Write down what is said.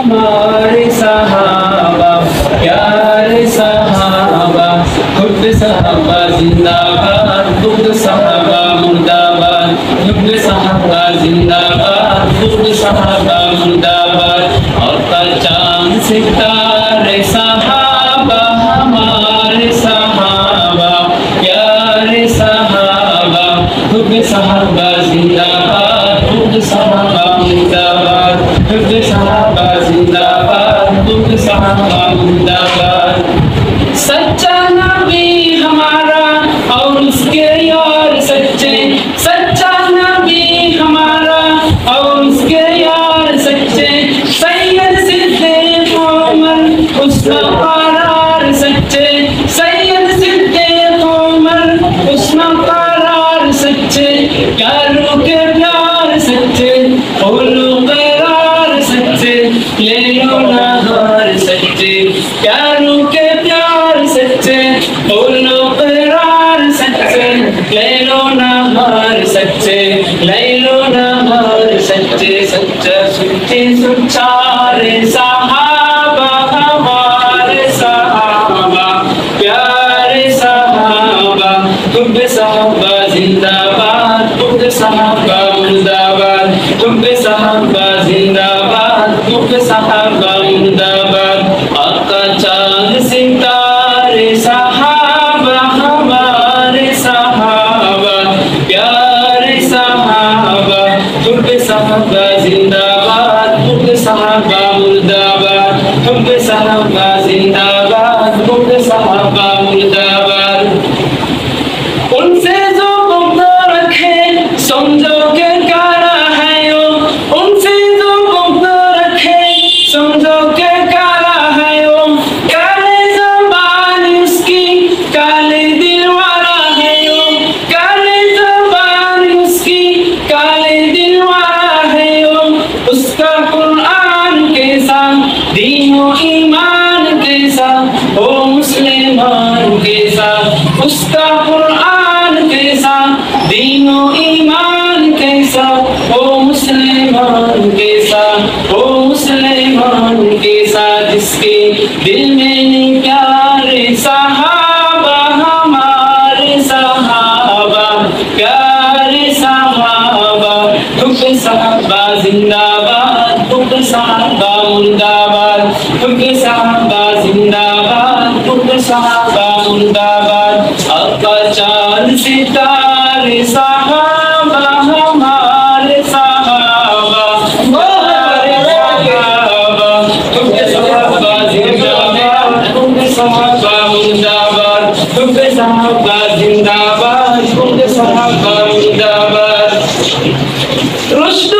हमारे सहाबा प्यारे सहाबा खुद सहाबा जिंदाबाद खुद सहाबा मुर्दाबाद खुद सहाबा जिंदाबाद खुद सहाबा मुर्दाबाद और का चांद सितारे सहाबा हमारे सहाबा प्यारे सहाबा खुद सहाबा जिंदाबाद खुद सहाबा मुर्दाबाद खुद सहाबा जिंदाबाद खुद सहाबा मुर्दाबाद सच्चा नबी हमारा और उसके यार सच्चे सच्चा नबी हमारा और उसके यार सच्चे सैयद सिद्दीक़ उमर उसका करार सच्चे सैयद सिद्दीक़ उमर उसका करार सच्चे प्यारों के प्यार सच्चे बोलो करार सच्चे ले लो नहार सच्चे प्यारों के प्यार सच्चे बोलो करार सच्चे ले लो नहार सच्चे ले लो नहार सच्चे सच्चा सच्चे सुचारे सहाबा हमारे सहाबा प्यारे सहाबा खुद सहाबा जिंदाबाद खुद सहाबा मुर्दाबाद खुद सहाबा जिंदाबाद खुद सहाबा मुर्दाबाद आका चांद सितारे सहाबा हमारे सहाबा प्यारे सहाबा खुद सहाबा जिंदाबाद खुद सहाबा मुर्दाबाद खुद सहाबा जिंदाबाद खुद सहाबा मुर्दाबाद उनसे जो बुग़्ज़ रखे समझो के कारा है यो उनसे जो बुग़्ज़ रखे समझो के कारा है यो काले ज़बान उसकी काले दिल वाला है यो काले ज़बान उसकी काले दिल वाला है यो उसका कुरान कैसा दीनो ईमान कैसा ओ मुसलमान कैसा उसका कुरान कैसा दीनो ईमान कैसा ओ मुसलमान कैसा ओ मुसलमान कैसा जिसके दिल में नहीं प्यारे सहाबा हमारे सहाबा प्यारे सहाबा खुद सहाबा जिंदाबाद खुद सहाबा मुर्दाबाद खुद सहाबा जिंदाबाद खुद सहाबा मुर्दाबाद आका चांद सितारे सहाबा हमारे सहाबा प्यारे सहाबा खुद सहाबा जिंदाबाद खुद सहाबा मुर्दाबाद खुद सहाबा जिंदाबाद खुद सहाबा मुर्दाबाद रुश्द